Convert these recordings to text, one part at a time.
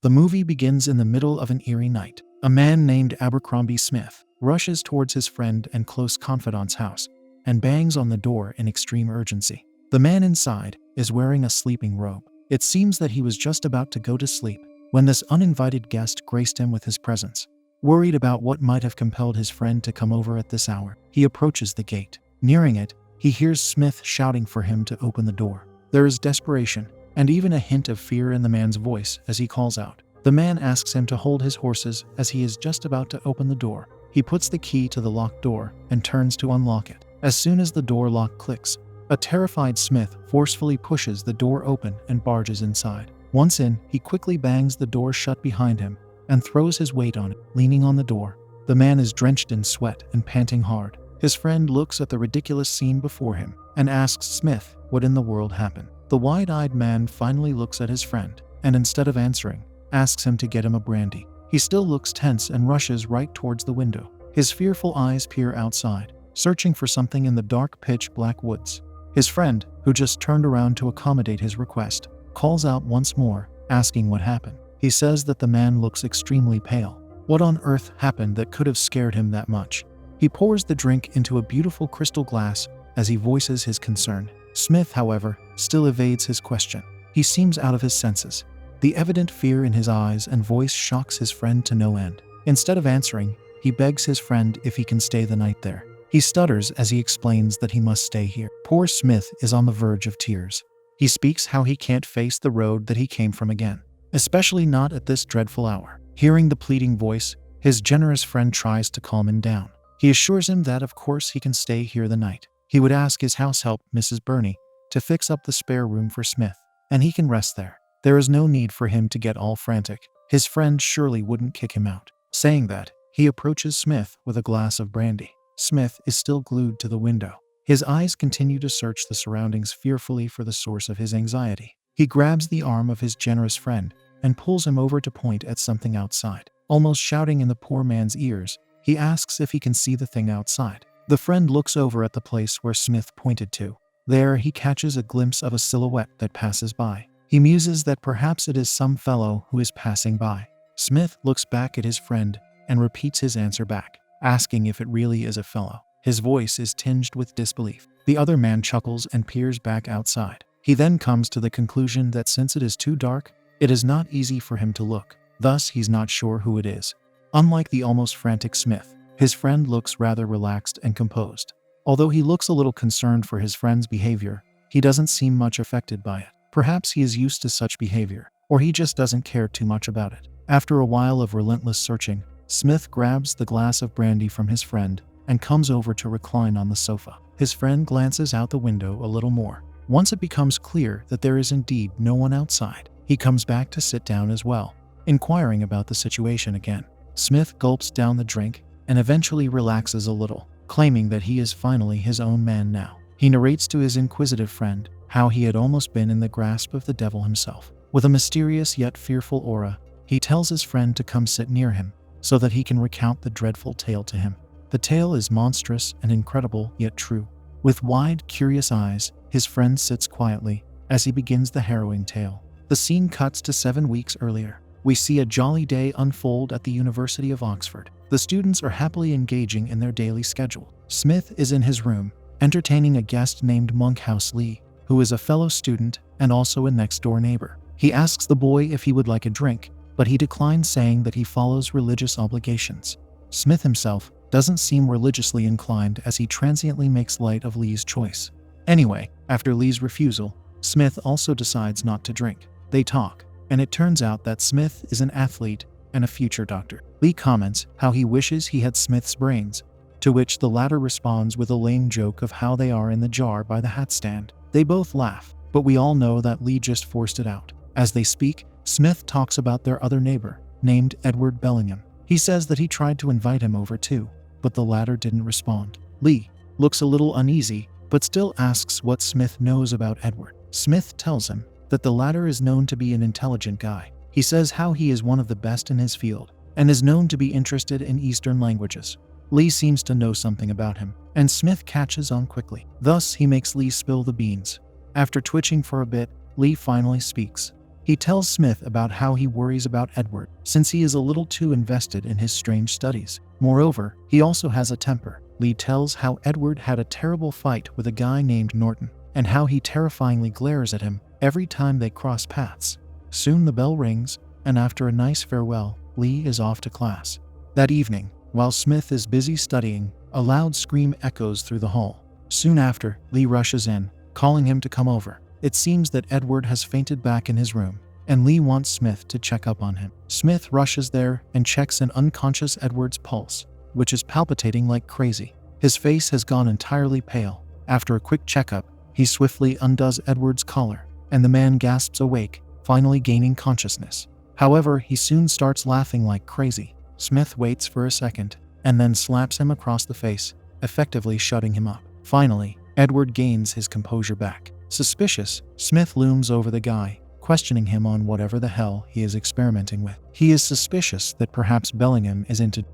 The movie begins in the middle of an eerie night. A man named Abercrombie Smith rushes towards his friend and close confidant's house and bangs on the door in extreme urgency. The man inside is wearing a sleeping robe. It seems that he was just about to go to sleep when this uninvited guest graced him with his presence. Worried about what might have compelled his friend to come over at this hour, he approaches the gate. Nearing it, he hears Smith shouting for him to open the door. There is desperation and even a hint of fear in the man's voice as he calls out. The man asks him to hold his horses as he is just about to open the door. He puts the key to the locked door and turns to unlock it. As soon as the door lock clicks, a terrified Smith forcefully pushes the door open and barges inside. Once in, he quickly bangs the door shut behind him and throws his weight on it, leaning on the door. The man is drenched in sweat and panting hard. His friend looks at the ridiculous scene before him and asks Smith what in the world happened. The wide-eyed man finally looks at his friend and, instead of answering, asks him to get him a brandy. He still looks tense and rushes right towards the window. His fearful eyes peer outside, searching for something in the dark pitch-black woods. His friend, who just turned around to accommodate his request, calls out once more, asking what happened. He says that the man looks extremely pale. What on earth happened that could have scared him that much? He pours the drink into a beautiful crystal glass as he voices his concern. Smith, however, still evades his question. He seems out of his senses. The evident fear in his eyes and voice shocks his friend to no end. Instead of answering, he begs his friend if he can stay the night there. He stutters as he explains that he must stay here. Poor Smith is on the verge of tears. He speaks how he can't face the road that he came from again, especially not at this dreadful hour. Hearing the pleading voice, his generous friend tries to calm him down. He assures him that of course he can stay here the night. He would ask his house help, Mrs. Burney, to fix up the spare room for Smith, and he can rest there. There is no need for him to get all frantic. His friend surely wouldn't kick him out. Saying that, he approaches Smith with a glass of brandy. Smith is still glued to the window. His eyes continue to search the surroundings fearfully for the source of his anxiety. He grabs the arm of his generous friend and pulls him over to point at something outside. Almost shouting in the poor man's ears, he asks if he can see the thing outside. The friend looks over at the place where Smith pointed to. There he catches a glimpse of a silhouette that passes by. He muses that perhaps it is some fellow who is passing by. Smith looks back at his friend and repeats his answer back, asking if it really is a fellow. His voice is tinged with disbelief. The other man chuckles and peers back outside. He then comes to the conclusion that since it is too dark, it is not easy for him to look. Thus, he's not sure who it is. Unlike the almost frantic Smith, his friend looks rather relaxed and composed. Although he looks a little concerned for his friend's behavior, he doesn't seem much affected by it. Perhaps he is used to such behavior, or he just doesn't care too much about it. After a while of relentless searching, Smith grabs the glass of brandy from his friend and comes over to recline on the sofa. His friend glances out the window a little more. Once it becomes clear that there is indeed no one outside, he comes back to sit down as well, inquiring about the situation again. Smith gulps down the drink and eventually relaxes a little, claiming that he is finally his own man now. He narrates to his inquisitive friend how he had almost been in the grasp of the devil himself. With a mysterious yet fearful aura, he tells his friend to come sit near him so that he can recount the dreadful tale to him. The tale is monstrous and incredible yet true. With wide, curious eyes, his friend sits quietly as he begins the harrowing tale. The scene cuts to 7 weeks earlier. We see a jolly day unfold at the University of Oxford. The students are happily engaging in their daily schedule. Smith is in his room, entertaining a guest named Monkhouse Lee, who is a fellow student and also a next-door neighbor. He asks the boy if he would like a drink, but he declines, saying that he follows religious obligations. Smith himself doesn't seem religiously inclined as he transiently makes light of Lee's choice. Anyway, after Lee's refusal, Smith also decides not to drink. They talk, and it turns out that Smith is an athlete and a future doctor. Lee comments how he wishes he had Smith's brains, to which the latter responds with a lame joke of how they are in the jar by the hat stand. They both laugh, but we all know that Lee just forced it out. As they speak, Smith talks about their other neighbor, named Edward Bellingham. He says that he tried to invite him over too, but the latter didn't respond. Lee looks a little uneasy, but still asks what Smith knows about Edward. Smith tells him that the latter is known to be an intelligent guy. He says how he is one of the best in his field, and is known to be interested in Eastern languages. Lee seems to know something about him, and Smith catches on quickly. Thus, he makes Lee spill the beans. After twitching for a bit, Lee finally speaks. He tells Smith about how he worries about Edward, since he is a little too invested in his strange studies. Moreover, he also has a temper. Lee tells how Edward had a terrible fight with a guy named Norton, and how he terrifyingly glares at him every time they cross paths. Soon the bell rings, and after a nice farewell, Lee is off to class. That evening, while Smith is busy studying, a loud scream echoes through the hall. Soon after, Lee rushes in, calling him to come over. It seems that Edward has fainted back in his room, and Lee wants Smith to check up on him. Smith rushes there and checks an unconscious Edward's pulse, which is palpitating like crazy. His face has gone entirely pale. After a quick checkup, he swiftly undoes Edward's collar, and the man gasps awake, finally gaining consciousness. However, he soon starts laughing like crazy. Smith waits for a second, and then slaps him across the face, effectively shutting him up. Finally, Edward gains his composure back. Suspicious, Smith looms over the guy, questioning him on whatever the hell he is experimenting with. He is suspicious that perhaps Bellingham is into...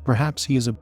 Perhaps he is a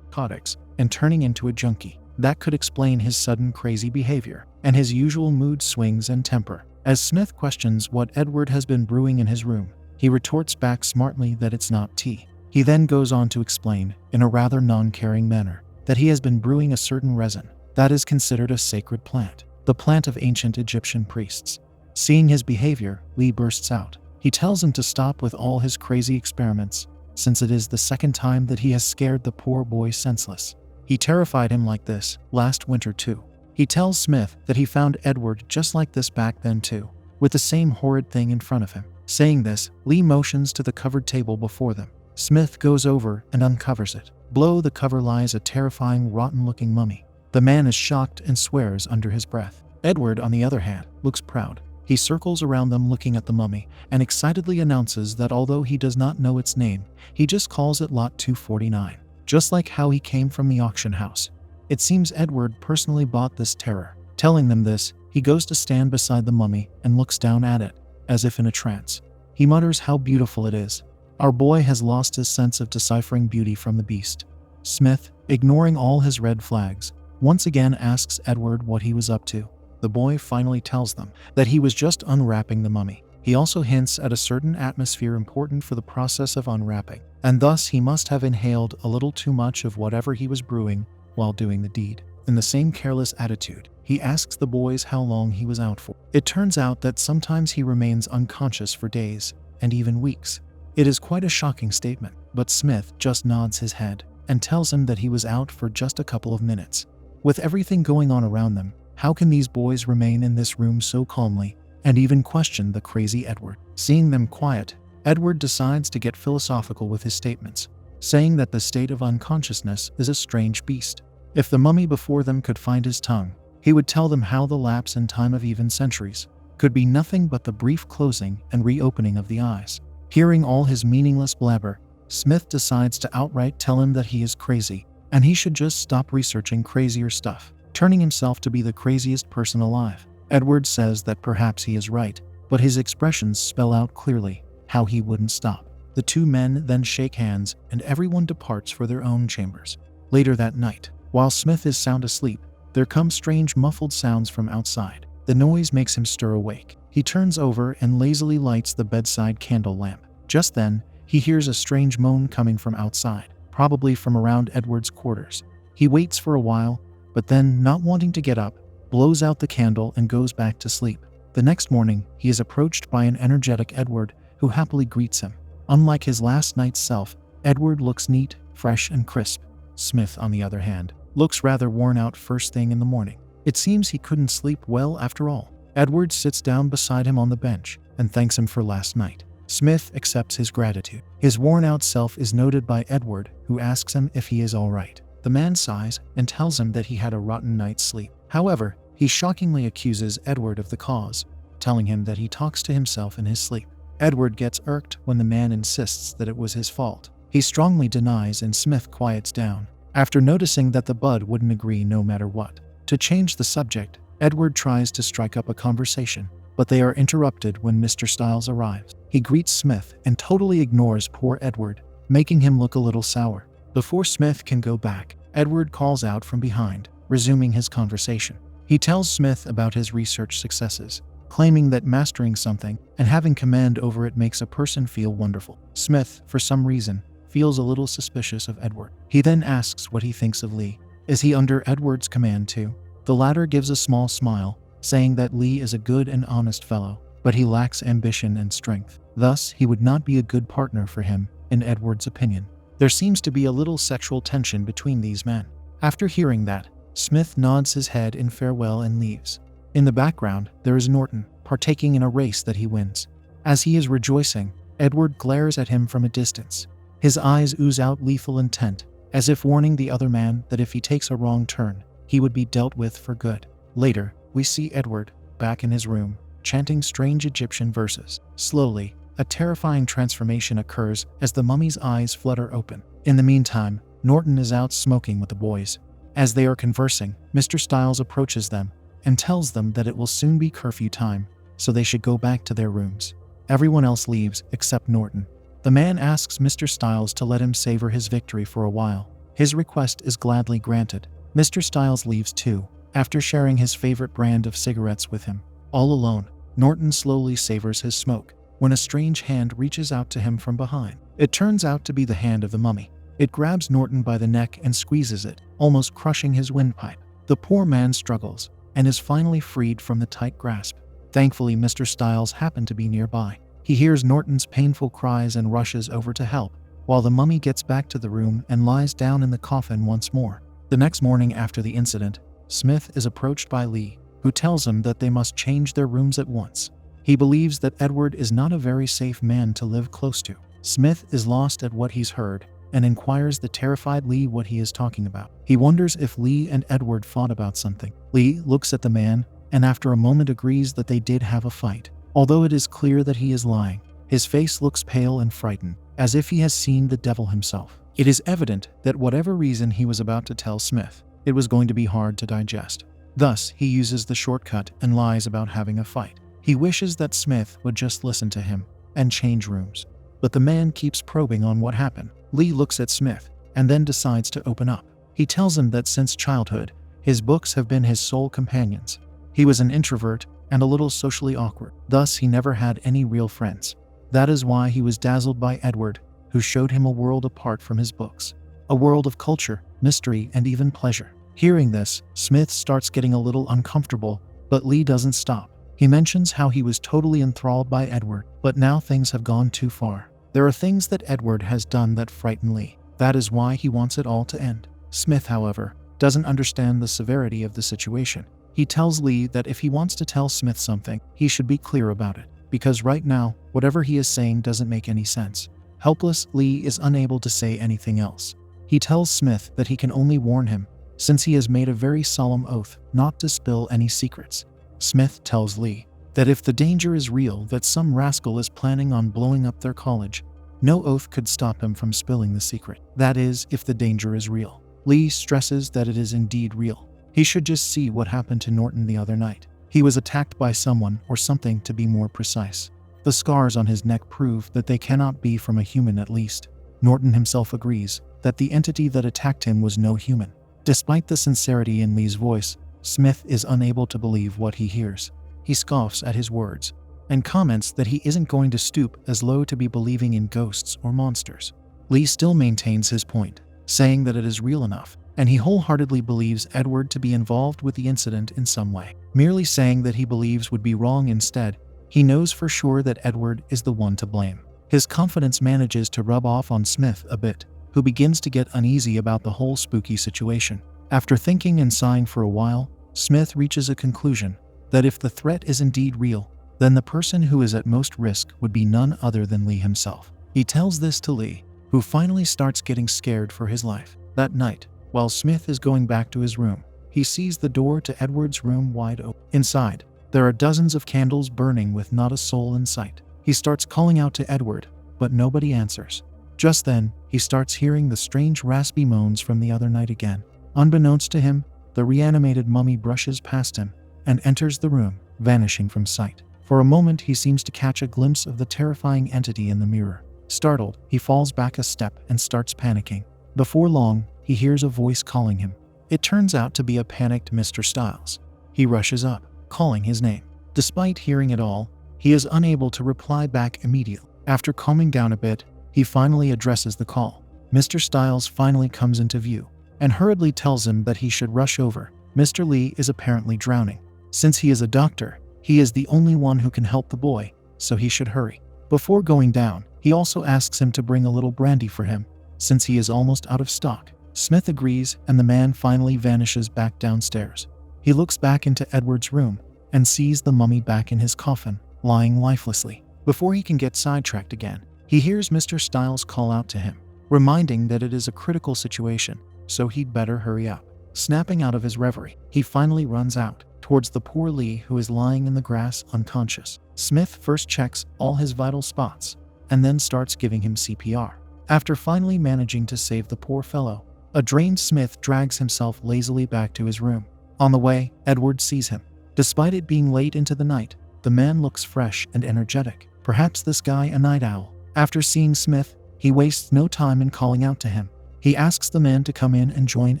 narcotics and turning into a junkie. That could explain his sudden crazy behavior, and his usual mood swings and temper. As Smith questions what Edward has been brewing in his room, he retorts back smartly that it's not tea. He then goes on to explain, in a rather non-caring manner, that he has been brewing a certain resin that is considered a sacred plant, the plant of ancient Egyptian priests. Seeing his behavior, Lee bursts out. He tells him to stop with all his crazy experiments, since it is the second time that he has scared the poor boy senseless. He terrified him like this last winter too. He tells Smith that he found Edward just like this back then too, with the same horrid thing in front of him. Saying this, Lee motions to the covered table before them. Smith goes over and uncovers it. Below the cover lies a terrifying, rotten-looking mummy. The man is shocked and swears under his breath. Edward, on the other hand, looks proud. He circles around them looking at the mummy, and excitedly announces that although he does not know its name, he just calls it Lot 249, just like how he came from the auction house. It seems Edward personally bought this terror. Telling them this, he goes to stand beside the mummy and looks down at it, as if in a trance. He mutters how beautiful it is. Our boy has lost his sense of deciphering beauty from the beast. Smith, ignoring all his red flags, once again asks Edward what he was up to. The boy finally tells them that he was just unwrapping the mummy. He also hints at a certain atmosphere important for the process of unwrapping, and thus he must have inhaled a little too much of whatever he was brewing while doing the deed. In the same careless attitude, he asks the boys how long he was out for. It turns out that sometimes he remains unconscious for days and even weeks. It is quite a shocking statement, but Smith just nods his head and tells him that he was out for just a couple of minutes. With everything going on around them, how can these boys remain in this room so calmly and even question the crazy Edward? Seeing them quiet, Edward decides to get philosophical with his statements, saying that the state of unconsciousness is a strange beast. If the mummy before them could find his tongue, he would tell them how the lapse in time of even centuries could be nothing but the brief closing and reopening of the eyes. Hearing all his meaningless blabber, Smith decides to outright tell him that he is crazy, and he should just stop researching crazier stuff, turning himself to be the craziest person alive. Edward says that perhaps he is right, but his expressions spell out clearly how he wouldn't stop. The two men then shake hands, and everyone departs for their own chambers. Later that night, while Smith is sound asleep, there come strange muffled sounds from outside. The noise makes him stir awake. He turns over and lazily lights the bedside candle lamp. Just then, he hears a strange moan coming from outside, probably from around Edward's quarters. He waits for a while, but then, not wanting to get up, blows out the candle and goes back to sleep. The next morning, he is approached by an energetic Edward who happily greets him. Unlike his last night's self, Edward looks neat, fresh, and crisp. Smith, on the other hand, looks rather worn out first thing in the morning. It seems he couldn't sleep well after all. Edward sits down beside him on the bench and thanks him for last night. Smith accepts his gratitude. His worn-out self is noted by Edward, who asks him if he is all right. The man sighs and tells him that he had a rotten night's sleep. However, he shockingly accuses Edward of the cause, telling him that he talks to himself in his sleep. Edward gets irked when the man insists that it was his fault. He strongly denies, and Smith quiets down, after noticing that the bud wouldn't agree no matter what. To change the subject, Edward tries to strike up a conversation, but they are interrupted when Mr. Styles arrives. He greets Smith and totally ignores poor Edward, making him look a little sour. Before Smith can go back, Edward calls out from behind, resuming his conversation. He tells Smith about his research successes, claiming that mastering something and having command over it makes a person feel wonderful. Smith, for some reason, feels a little suspicious of Edward. He then asks what he thinks of Lee. Is he under Edward's command too? The latter gives a small smile, saying that Lee is a good and honest fellow, but he lacks ambition and strength. Thus, he would not be a good partner for him, in Edward's opinion. There seems to be a little sexual tension between these men. After hearing that, Smith nods his head in farewell and leaves. In the background, there is Norton, partaking in a race that he wins. As he is rejoicing, Edward glares at him from a distance. His eyes ooze out lethal intent, as if warning the other man that if he takes a wrong turn, he would be dealt with for good. Later, we see Edward, back in his room, chanting strange Egyptian verses. Slowly, a terrifying transformation occurs as the mummy's eyes flutter open. In the meantime, Norton is out smoking with the boys. As they are conversing, Mr. Styles approaches them and tells them that it will soon be curfew time, so they should go back to their rooms. Everyone else leaves except Norton. The man asks Mr. Styles to let him savor his victory for a while. His request is gladly granted. Mr. Styles leaves too, after sharing his favorite brand of cigarettes with him. All alone, Norton slowly savors his smoke, when a strange hand reaches out to him from behind. It turns out to be the hand of the mummy. It grabs Norton by the neck and squeezes it, almost crushing his windpipe. The poor man struggles, and is finally freed from the tight grasp. Thankfully, Mr. Styles happened to be nearby. He hears Norton's painful cries and rushes over to help, while the mummy gets back to the room and lies down in the coffin once more. The next morning after the incident, Smith is approached by Lee, who tells him that they must change their rooms at once. He believes that Edward is not a very safe man to live close to. Smith is lost at what he's heard and inquires the terrified Lee what he is talking about. He wonders if Lee and Edward fought about something. Lee looks at the man and after a moment agrees that they did have a fight. Although it is clear that he is lying, his face looks pale and frightened, as if he has seen the devil himself. It is evident that whatever reason he was about to tell Smith, it was going to be hard to digest. Thus, he uses the shortcut and lies about having a fight. He wishes that Smith would just listen to him and change rooms. But the man keeps probing on what happened. Lee looks at Smith and then decides to open up. He tells him that since childhood, his books have been his sole companions. He was an introvert and a little socially awkward. Thus, he never had any real friends. That is why he was dazzled by Edward, who showed him a world apart from his books. A world of culture, mystery, and even pleasure. Hearing this, Smith starts getting a little uncomfortable, but Lee doesn't stop. He mentions how he was totally enthralled by Edward, but now things have gone too far. There are things that Edward has done that frighten Lee. That is why he wants it all to end. Smith, however, doesn't understand the severity of the situation. He tells Lee that if he wants to tell Smith something, he should be clear about it, because right now, whatever he is saying doesn't make any sense. Helpless, Lee is unable to say anything else. He tells Smith that he can only warn him, since he has made a very solemn oath not to spill any secrets. Smith tells Lee that if the danger is real, that some rascal is planning on blowing up their college, no oath could stop him from spilling the secret. That is, if the danger is real. Lee stresses that it is indeed real. He should just see what happened to Norton the other night. He was attacked by someone or something, to be more precise. The scars on his neck prove that they cannot be from a human at least. Norton himself agrees that the entity that attacked him was no human. Despite the sincerity in Lee's voice, Smith is unable to believe what he hears. He scoffs at his words and comments that he isn't going to stoop as low to be believing in ghosts or monsters. Lee still maintains his point, saying that it is real enough, and he wholeheartedly believes Edward to be involved with the incident in some way. Merely saying that he believes would be wrong. Instead, he knows for sure that Edward is the one to blame. His confidence manages to rub off on Smith a bit, who begins to get uneasy about the whole spooky situation. After thinking and sighing for a while, Smith reaches a conclusion that if the threat is indeed real, then the person who is at most risk would be none other than Lee himself. He tells this to Lee, who finally starts getting scared for his life. That night, while Smith is going back to his room, he sees the door to Edward's room wide open. Inside, there are dozens of candles burning with not a soul in sight. He starts calling out to Edward, but nobody answers. Just then, he starts hearing the strange raspy moans from the other night again. Unbeknownst to him, the reanimated mummy brushes past him and enters the room, vanishing from sight. For a moment, he seems to catch a glimpse of the terrifying entity in the mirror. Startled, he falls back a step and starts panicking. Before long, he hears a voice calling him. It turns out to be a panicked Mr. Styles. He rushes up, calling his name. Despite hearing it all, he is unable to reply back immediately. After calming down a bit, he finally addresses the call. Mr. Styles finally comes into view and hurriedly tells him that he should rush over. Mr. Lee is apparently drowning. Since he is a doctor, he is the only one who can help the boy, so he should hurry. Before going down, he also asks him to bring a little brandy for him, since he is almost out of stock. Smith agrees, and the man finally vanishes back downstairs. He looks back into Edward's room and sees the mummy back in his coffin, lying lifelessly. Before he can get sidetracked again, he hears Mr. Styles call out to him, reminding that it is a critical situation, so he'd better hurry up. Snapping out of his reverie, he finally runs out towards the poor Lee, who is lying in the grass unconscious. Smith first checks all his vital spots and then starts giving him CPR. After finally managing to save the poor fellow, a drained Smith drags himself lazily back to his room. On the way, Edward sees him. Despite it being late into the night, the man looks fresh and energetic. Perhaps this guy a night owl. After seeing Smith, he wastes no time in calling out to him. He asks the man to come in and join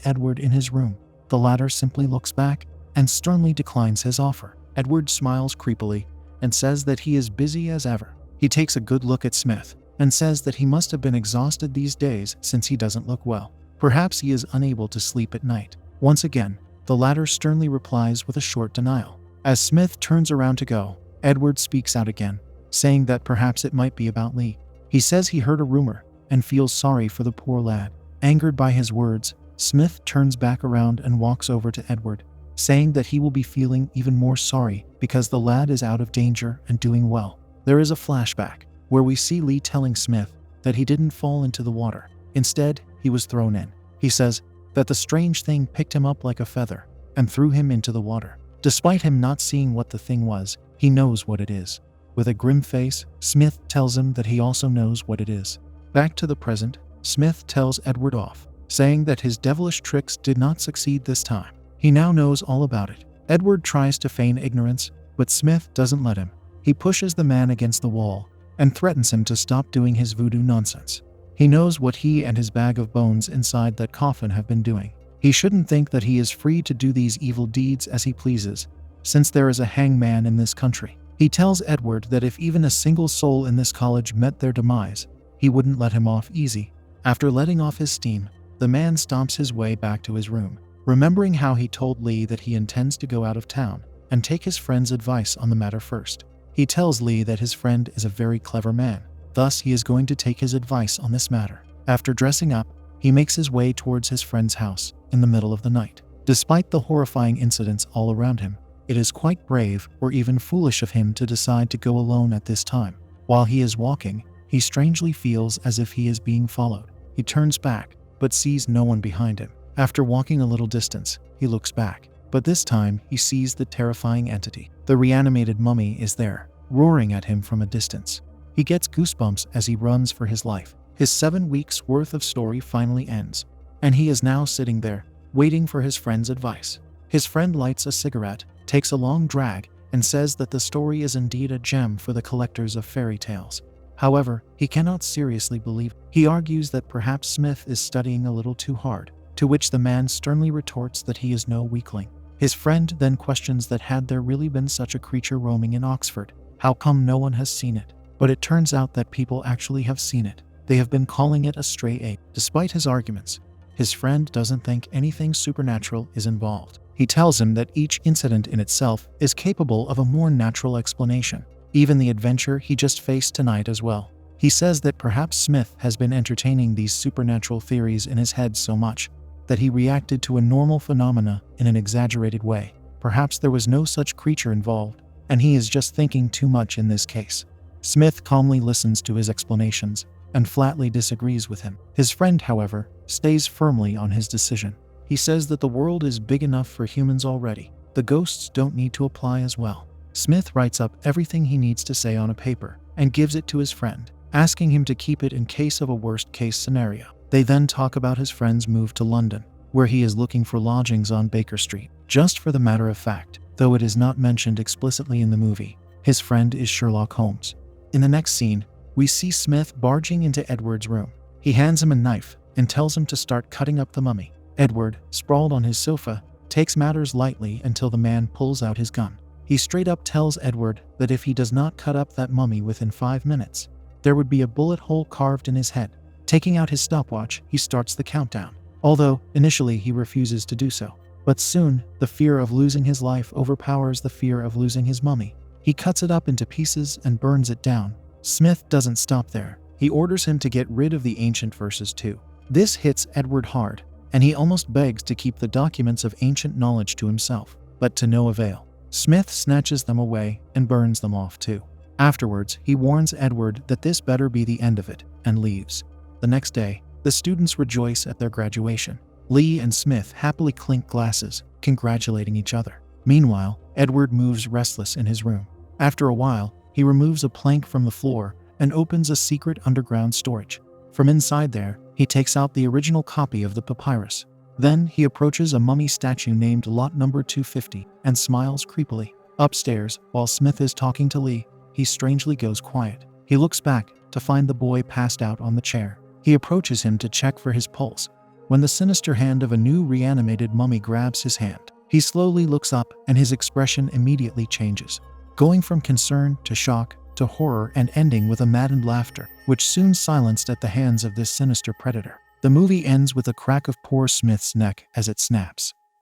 Edward in his room. The latter simply looks back and sternly declines his offer. Edward smiles creepily and says that he is busy as ever. He takes a good look at Smith and says that he must have been exhausted these days since he doesn't look well. Perhaps he is unable to sleep at night. Once again, the latter sternly replies with a short denial. As Smith turns around to go, Edward speaks out again, saying that perhaps it might be about Lee. He says he heard a rumor and feels sorry for the poor lad. Angered by his words, Smith turns back around and walks over to Edward, saying that he will be feeling even more sorry because the lad is out of danger and doing well. There is a flashback where we see Lee telling Smith that he didn't fall into the water. Instead, he was thrown in. He says that the strange thing picked him up like a feather and threw him into the water. Despite him not seeing what the thing was, he knows what it is. With a grim face, Smith tells him that he also knows what it is. Back to the present, Smith tells Edward off, saying that his devilish tricks did not succeed this time. He now knows all about it. Edward tries to feign ignorance, but Smith doesn't let him. He pushes the man against the wall and threatens him to stop doing his voodoo nonsense. He knows what he and his bag of bones inside that coffin have been doing. He shouldn't think that he is free to do these evil deeds as he pleases, since there is a hangman in this country. He tells Edward that if even a single soul in this college met their demise, he wouldn't let him off easy. After letting off his steam, the man stomps his way back to his room, remembering how he told Lee that he intends to go out of town and take his friend's advice on the matter first. He tells Lee that his friend is a very clever man, thus he is going to take his advice on this matter. After dressing up, he makes his way towards his friend's house in the middle of the night. Despite the horrifying incidents all around him, it is quite brave or even foolish of him to decide to go alone at this time. While he is walking, he strangely feels as if he is being followed. He turns back, but sees no one behind him. After walking a little distance, he looks back, but this time he sees the terrifying entity. The reanimated mummy is there, roaring at him from a distance. He gets goosebumps as he runs for his life. His 7 weeks' worth of story finally ends, and he is now sitting there, waiting for his friend's advice. His friend lights a cigarette, takes a long drag, and says that the story is indeed a gem for the collectors of fairy tales. However, he cannot seriously believe it. He argues that perhaps Smith is studying a little too hard, to which the man sternly retorts that he is no weakling. His friend then questions that had there really been such a creature roaming in Oxford, how come no one has seen it? But it turns out that people actually have seen it. They have been calling it a stray ape. Despite his arguments, his friend doesn't think anything supernatural is involved. He tells him that each incident in itself is capable of a more natural explanation, even the adventure he just faced tonight as well. He says that perhaps Smith has been entertaining these supernatural theories in his head so much that he reacted to a normal phenomena in an exaggerated way. Perhaps there was no such creature involved, and he is just thinking too much in this case. Smith calmly listens to his explanations and flatly disagrees with him. His friend, however, stays firmly on his decision. He says that the world is big enough for humans already. The ghosts don't need to apply as well. Smith writes up everything he needs to say on a paper and gives it to his friend, asking him to keep it in case of a worst-case scenario. They then talk about his friend's move to London, where he is looking for lodgings on Baker Street. Just for the matter of fact, though it is not mentioned explicitly in the movie, his friend is Sherlock Holmes. In the next scene, we see Smith barging into Edward's room. He hands him a knife and tells him to start cutting up the mummy. Edward, sprawled on his sofa, takes matters lightly until the man pulls out his gun. He straight up tells Edward that if he does not cut up that mummy within 5 minutes, there would be a bullet hole carved in his head. Taking out his stopwatch, he starts the countdown. Although, initially he refuses to do so. But soon, the fear of losing his life overpowers the fear of losing his mummy. He cuts it up into pieces and burns it down. Smith doesn't stop there. He orders him to get rid of the ancient verses too. This hits Edward hard, and he almost begs to keep the documents of ancient knowledge to himself, but to no avail. Smith snatches them away and burns them off too. Afterwards, he warns Edward that this better be the end of it, and leaves. The next day, the students rejoice at their graduation. Lee and Smith happily clink glasses, congratulating each other. Meanwhile, Edward moves restless in his room. After a while, he removes a plank from the floor and opens a secret underground storage. From inside there, he takes out the original copy of the papyrus. Then he approaches a mummy statue named Lot Number 250 and smiles creepily. Upstairs, while Smith is talking to Lee, he strangely goes quiet. He looks back to find the boy passed out on the chair. He approaches him to check for his pulse, when the sinister hand of a new reanimated mummy grabs his hand. He slowly looks up and his expression immediately changes, going from concern to shock to horror and ending with a maddened laughter, which soon silenced at the hands of this sinister predator. The movie ends with a crack of poor Smith's neck as it snaps.